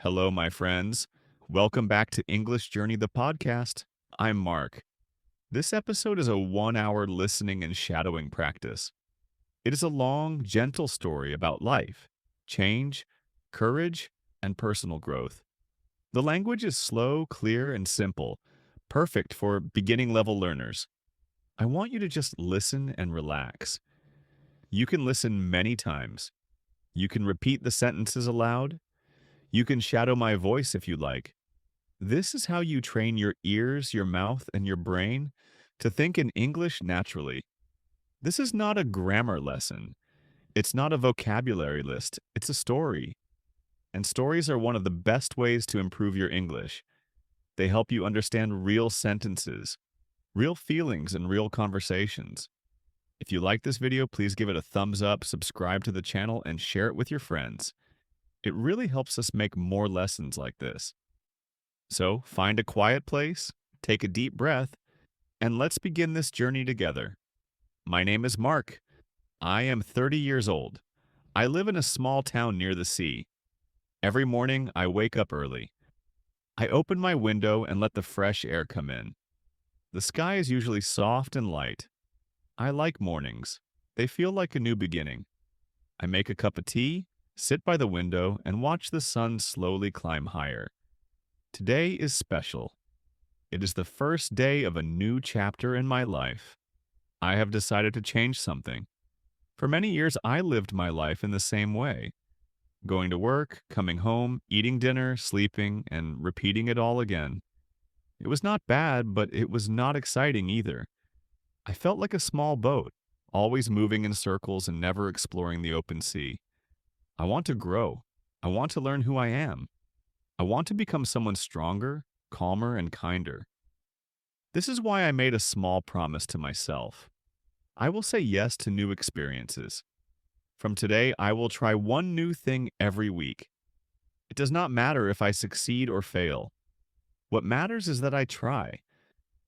Hello, my friends. Welcome back to English Journey, the podcast. I'm Mark. This episode is a 1 hour listening and shadowing practice. It is a long, gentle story about life, change, courage, and personal growth. The language is slow, clear, and simple, perfect for beginning level learners. I want you to just listen and relax. You can listen many times. You can repeat the sentences aloud. You can shadow my voice if you like. This is how you train your ears, your mouth, and your brain to think in English naturally. This is not a grammar lesson. It's not a vocabulary list. It's a story. And stories are one of the best ways to improve your English. They help you understand real sentences, real feelings, and real conversations. If you like this video, please give it a thumbs up, subscribe to the channel, and share it with your friends. It really helps us make more lessons like this. So find a quiet place, take a deep breath, and let's begin this journey together. My name is Mark. I am 30 years old. I live in a small town near the sea. Every morning, I wake up early. I open my window and let the fresh air come in. The sky is usually soft and light. I like mornings. They feel like a new beginning. I make a cup of tea, sit by the window, and watch the sun slowly climb higher. Today is special. It is the first day of a new chapter in my life. I have decided to change something. For many years, I lived my life in the same way. Going to work, coming home, eating dinner, sleeping, and repeating it all again. It was not bad, but it was not exciting either. I felt like a small boat, always moving in circles and never exploring the open sea. I want to grow. I want to learn who I am. I want to become someone stronger, calmer, and kinder. This is why I made a small promise to myself. I will say yes to new experiences. From today, I will try one new thing every week. It does not matter if I succeed or fail. What matters is that I try.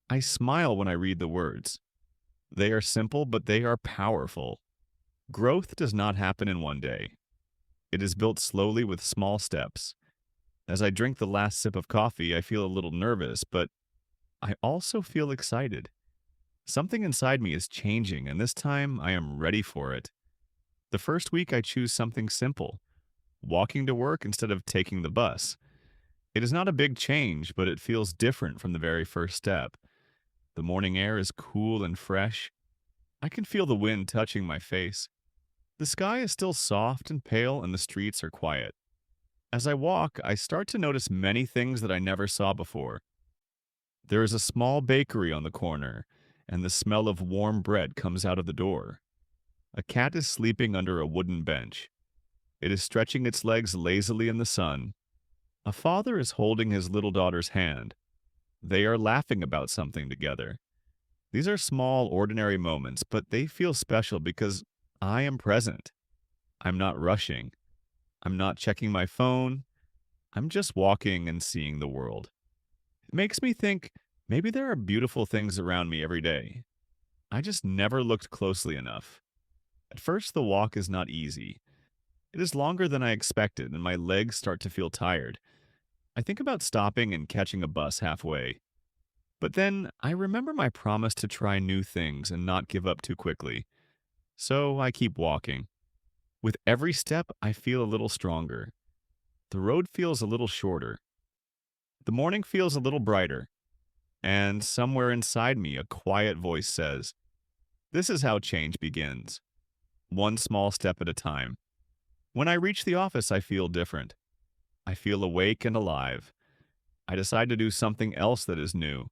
I smile when I read the words. They are simple, but they are powerful. Growth does not happen in one day. It is built slowly with small steps. As I drink the last sip of coffee, I feel a little nervous, but I also feel excited. Something inside me is changing, and this time I am ready for it. The first week I choose something simple, walking to work instead of taking the bus. It is not a big change, but it feels different from the very first step. The morning air is cool and fresh. I can feel the wind touching my face. The sky is still soft and pale, and the streets are quiet. As I walk, I start to notice many things that I never saw before. There is a small bakery on the corner, and the smell of warm bread comes out of the door. A cat is sleeping under a wooden bench. It is stretching its legs lazily in the sun. A father is holding his little daughter's hand. They are laughing about something together. These are small, ordinary moments, but they feel special because I am present. I'm not rushing. I'm not checking my phone. I'm just walking and seeing the world. It makes me think maybe there are beautiful things around me every day. I just never looked closely enough. At first, the walk is not easy. It is longer than I expected, and my legs start to feel tired. I think about stopping and catching a bus halfway. But then I remember my promise to try new things and not give up too quickly. So I keep walking. With every step, I feel a little stronger. The road feels a little shorter. The morning feels a little brighter. And somewhere inside me, a quiet voice says, "This is how change begins. One small step at a time." When I reach the office, I feel different. I feel awake and alive. I decide to do something else that is new.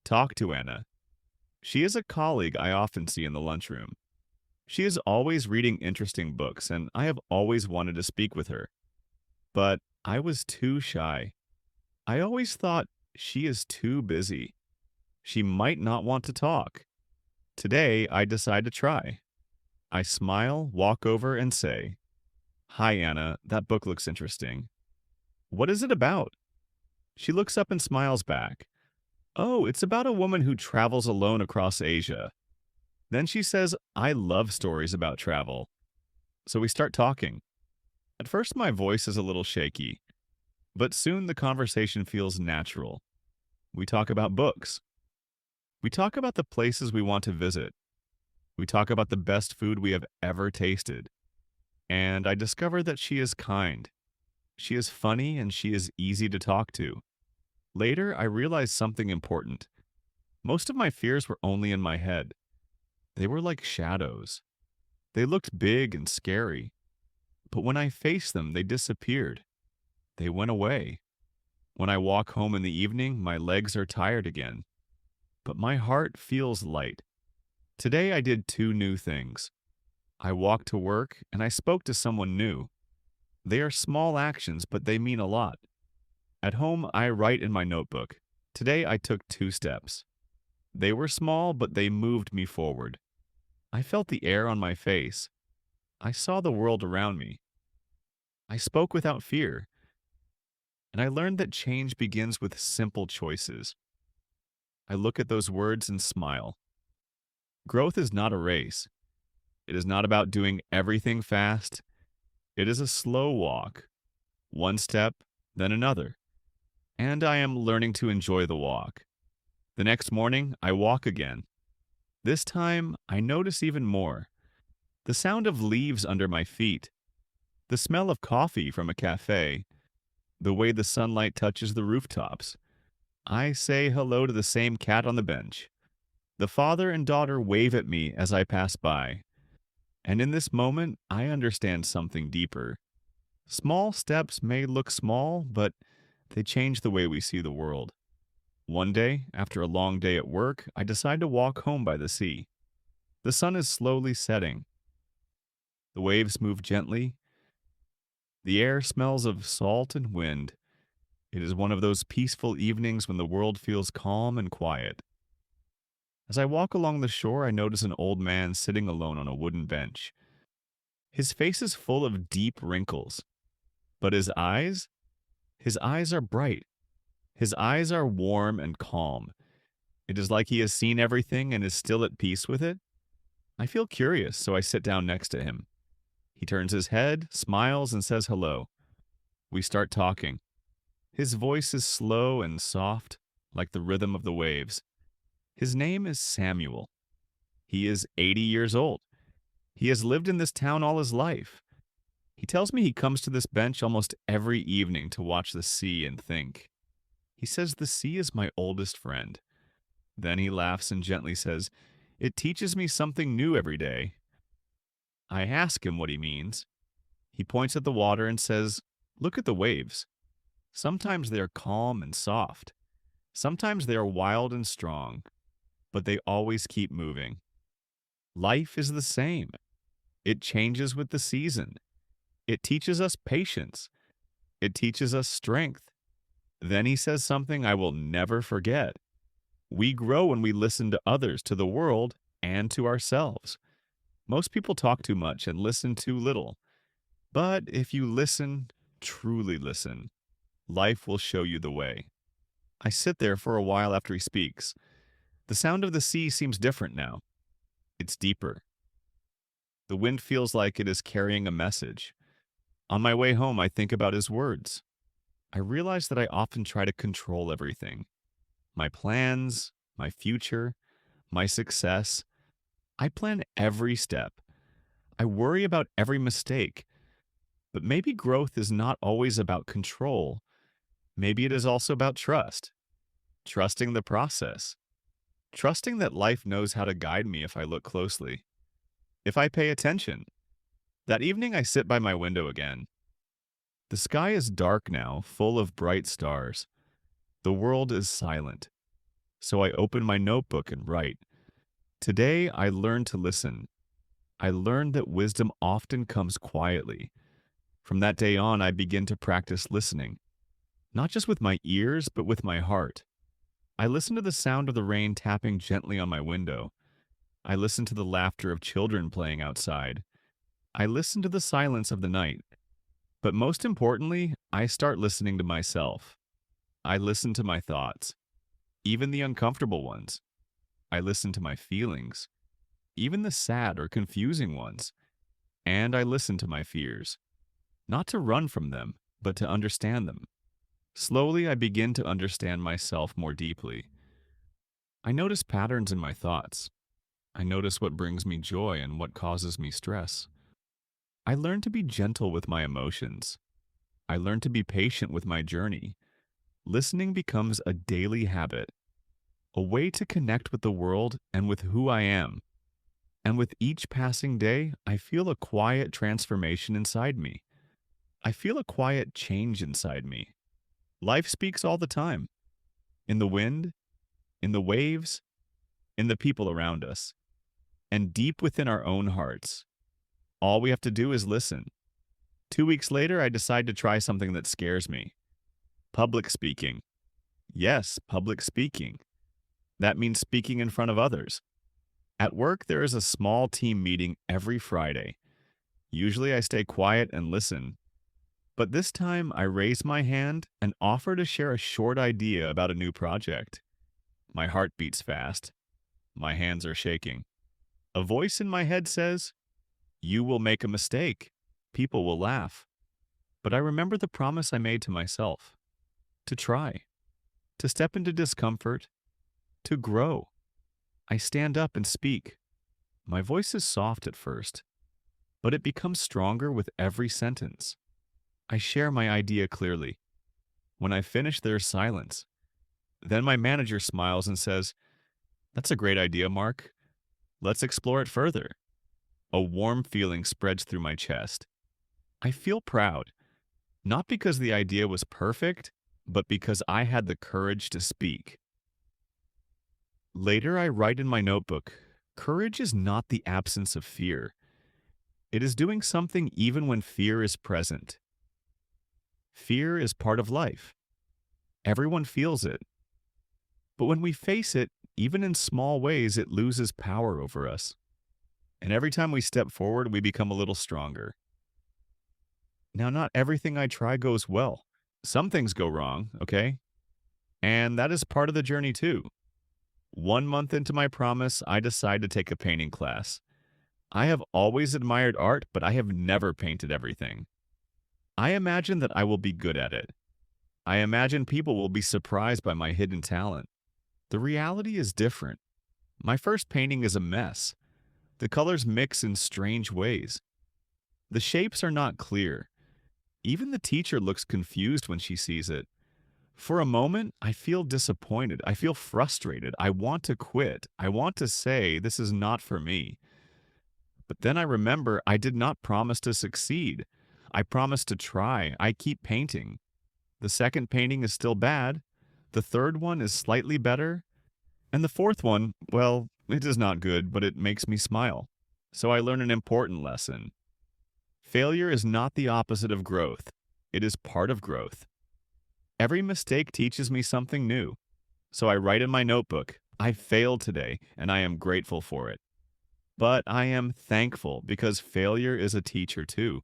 Talk to Anna. She is a colleague I often see in the lunchroom. She is always reading interesting books, and I have always wanted to speak with her. But I was too shy. I always thought she is too busy. She might not want to talk. Today, I decide to try. I smile, walk over, and say, "Hi, Anna, that book looks interesting. What is it about?" She looks up and smiles back. "Oh, it's about a woman who travels alone across Asia." Then she says, "I love stories about travel." So we start talking. At first, my voice is a little shaky. But soon the conversation feels natural. We talk about books. We talk about the places we want to visit. We talk about the best food we have ever tasted. And I discover that she is kind. She is funny and she is easy to talk to. Later, I realized something important. Most of my fears were only in my head. They were like shadows. They looked big and scary. But when I faced them, they disappeared. They went away. When I walk home in the evening, my legs are tired again. But my heart feels light. Today I did two new things. I walked to work and I spoke to someone new. They are small actions, but they mean a lot. At home, I write in my notebook. Today I took two steps. They were small, but they moved me forward. I felt the air on my face. I saw the world around me. I spoke without fear. And I learned that change begins with simple choices. I look at those words and smile. Growth is not a race. It is not about doing everything fast. It is a slow walk. One step, then another. And I am learning to enjoy the walk. The next morning, I walk again. This time, I notice even more. The sound of leaves under my feet. The smell of coffee from a cafe. The way the sunlight touches the rooftops. I say hello to the same cat on the bench. The father and daughter wave at me as I pass by. And in this moment, I understand something deeper. Small steps may look small, but they change the way we see the world. One day, after a long day at work, I decide to walk home by the sea. The sun is slowly setting. The waves move gently. The air smells of salt and wind. It is one of those peaceful evenings when the world feels calm and quiet. As I walk along the shore, I notice an old man sitting alone on a wooden bench. His face is full of deep wrinkles, but his eyes are bright. His eyes are warm and calm. It is like he has seen everything and is still at peace with it. I feel curious, so I sit down next to him. He turns his head, smiles, and says hello. We start talking. His voice is slow and soft, like the rhythm of the waves. His name is Samuel. He is 80 years old. He has lived in this town all his life. He tells me he comes to this bench almost every evening to watch the sea and think. He says the sea is my oldest friend. Then he laughs and gently says, "It teaches me something new every day." I ask him what he means. He points at the water and says, "Look at the waves. Sometimes they are calm and soft. Sometimes they are wild and strong, but they always keep moving. Life is the same. It changes with the season. It teaches us patience. It teaches us strength." Then he says something I will never forget. We grow when we listen to others, to the world, and to ourselves. Most people talk too much and listen too little. But if you listen, truly listen, life will show you the way. I sit there for a while after he speaks. The sound of the sea seems different now. It's deeper. The wind feels like it is carrying a message. On my way home, I think about his words. I realize that I often try to control everything. My plans, my future, my success. I plan every step. I worry about every mistake. But maybe growth is not always about control. Maybe it is also about trust. Trusting the process. Trusting that life knows how to guide me if I look closely. If I pay attention. That evening I sit by my window again. The sky is dark now, full of bright stars. The world is silent. So I open my notebook and write. Today I learned to listen. I learned that wisdom often comes quietly. From that day on, I begin to practice listening. Not just with my ears, but with my heart. I listen to the sound of the rain tapping gently on my window. I listen to the laughter of children playing outside. I listen to the silence of the night. But most importantly, I start listening to myself. I listen to my thoughts, even the uncomfortable ones. I listen to my feelings, even the sad or confusing ones. And I listen to my fears, not to run from them, but to understand them. Slowly, I begin to understand myself more deeply. I notice patterns in my thoughts. I notice what brings me joy and what causes me stress. I learn to be gentle with my emotions. I learn to be patient with my journey. Listening becomes a daily habit, a way to connect with the world and with who I am. And with each passing day, I feel a quiet transformation inside me. I feel a quiet change inside me. Life speaks all the time, in the wind, in the waves, in the people around us, and deep within our own hearts. All we have to do is listen. 2 weeks later, I decide to try something that scares me. Public speaking. Yes, public speaking. That means speaking in front of others. At work, there is a small team meeting every Friday. Usually I stay quiet and listen. But this time I raise my hand and offer to share a short idea about a new project. My heart beats fast. My hands are shaking. A voice in my head says, "You will make a mistake. People will laugh." But I remember the promise I made to myself. To try. To step into discomfort. To grow. I stand up and speak. My voice is soft at first, but it becomes stronger with every sentence. I share my idea clearly. When I finish, there's silence. Then my manager smiles and says, "That's a great idea, Mark. Let's explore it further." A warm feeling spreads through my chest. I feel proud, not because the idea was perfect, but because I had the courage to speak. Later, I write in my notebook, courage is not the absence of fear. It is doing something even when fear is present. Fear is part of life. Everyone feels it. But when we face it, even in small ways, it loses power over us. And every time we step forward, we become a little stronger. Now, not everything I try goes well. Some things go wrong, okay? And that is part of the journey too. 1 month into my promise, I decide to take a painting class. I have always admired art, but I have never painted everything. I imagine that I will be good at it. I imagine people will be surprised by my hidden talent. The reality is different. My first painting is a mess. The colors mix in strange ways. The shapes are not clear. Even the teacher looks confused when she sees it. For a moment, I feel disappointed. I feel frustrated. I want to quit. I want to say, this is not for me. But then I remember I did not promise to succeed. I promised to try. I keep painting. The second painting is still bad. The third one is slightly better. And the fourth one, well, it is not good, but it makes me smile. So I learn an important lesson. Failure is not the opposite of growth. It is part of growth. Every mistake teaches me something new. So I write in my notebook, I failed today, and I am grateful for it. But I am thankful because failure is a teacher too.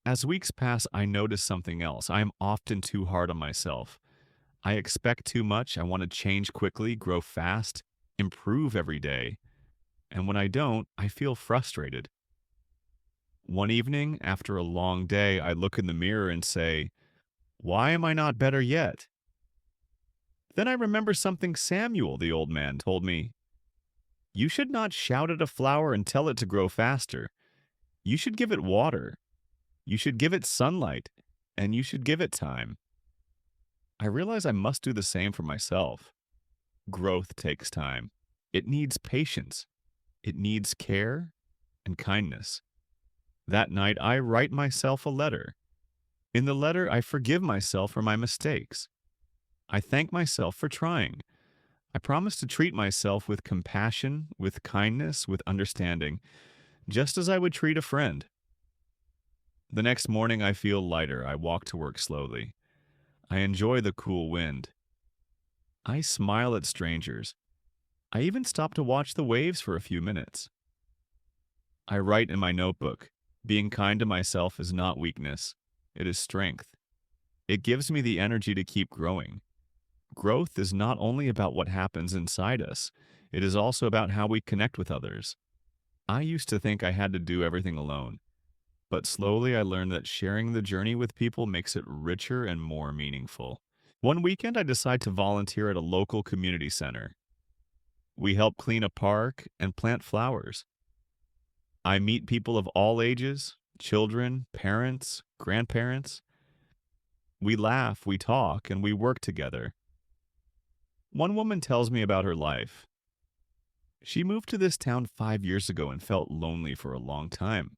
As weeks pass, I notice something else. I am often too hard on myself. I expect too much. I want to change quickly, grow fast, improve every day. And when I don't, I feel frustrated. One evening, after a long day, I look in the mirror and say, "Why am I not better yet?" Then I remember something Samuel, the old man, told me. You should not shout at a flower and tell it to grow faster. You should give it water. You should give it sunlight, and you should give it time. I realize I must do the same for myself. Growth takes time. It needs patience. It needs care and kindness. That night, I write myself a letter. In the letter, I forgive myself for my mistakes. I thank myself for trying. I promise to treat myself with compassion, with kindness, with understanding, just as I would treat a friend. The next morning, I feel lighter. I walk to work slowly. I enjoy the cool wind. I smile at strangers. I even stop to watch the waves for a few minutes. I write in my notebook, being kind to myself is not weakness. It is strength. It gives me the energy to keep growing. Growth is not only about what happens inside us, it is also about how we connect with others. I used to think I had to do everything alone. but slowly I learned that sharing the journey with people makes it richer and more meaningful. One weekend, I decided to volunteer at a local community center. We help clean a park and plant flowers. I meet people of all ages, children, parents, grandparents. We laugh, we talk, and we work together. One woman tells me about her life. She moved to this town 5 years ago and felt lonely for a long time.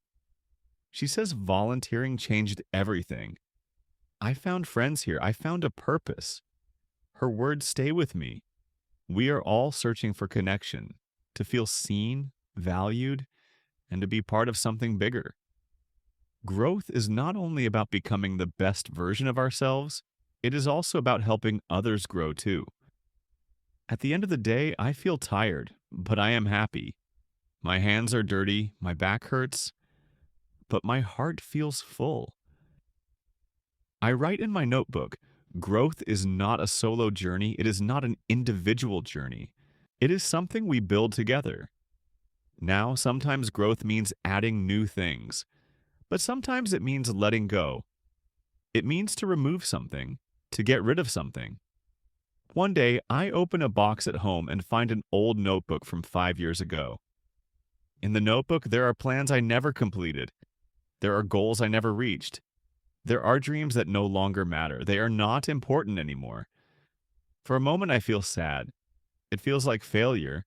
She says volunteering changed everything. I found friends here. I found a purpose. Her words stay with me. We are all searching for connection, to feel seen, valued, and to be part of something bigger. Growth is not only about becoming the best version of ourselves, it is also about helping others grow too. At the end of the day, I feel tired, but I am happy. My hands are dirty, my back hurts, but my heart feels full. I write in my notebook, growth is not a solo journey, it is not an individual journey. It is something we build together. Now, sometimes growth means adding new things, but sometimes it means letting go. It means to remove something, to get rid of something. One day, I open a box at home and find an old notebook from 5 years ago. In the notebook, there are plans I never completed. There are goals I never reached. There are dreams that no longer matter. They are not important anymore. For a moment, I feel sad. It feels like failure.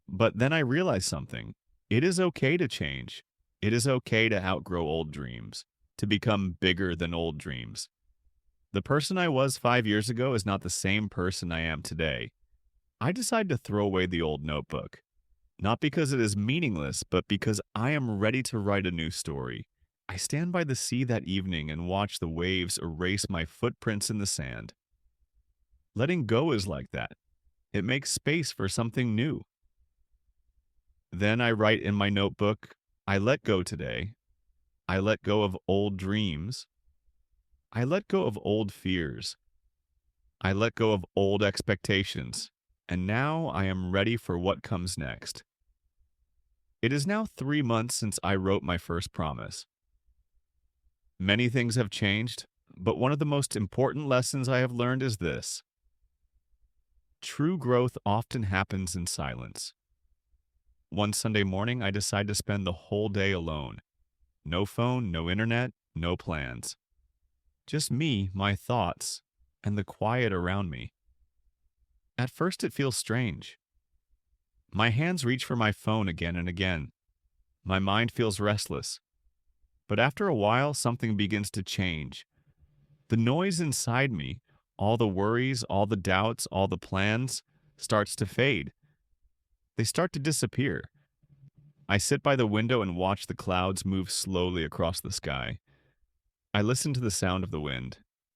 But then I realize something. It is okay to change. It is okay to outgrow old dreams, to become bigger than old dreams. The person I was 5 years ago is not the same person I am today. I decide to throw away the old notebook. Not because it is meaningless, but because I am ready to write a new story. I stand by the sea that evening and watch the waves erase my footprints in the sand. Letting go is like that. It makes space for something new. Then I write in my notebook, I let go today. I let go of old dreams. I let go of old fears. I let go of old expectations. And now I am ready for what comes next. It is now 3 months since I wrote my first promise. Many things have changed, but one of the most important lessons I have learned is this. True growth often happens in silence. One Sunday morning, I decide to spend the whole day alone. No phone, no internet, no plans. Just me, my thoughts, and the quiet around me. At first, it feels strange. My hands reach for my phone again and again. My mind feels restless. But after a while, something begins to change. The noise inside me, all the worries, all the doubts, all the plans, starts to fade. They start to disappear. I sit by the window and watch the clouds move slowly across the sky. I listen to the sound of the wind.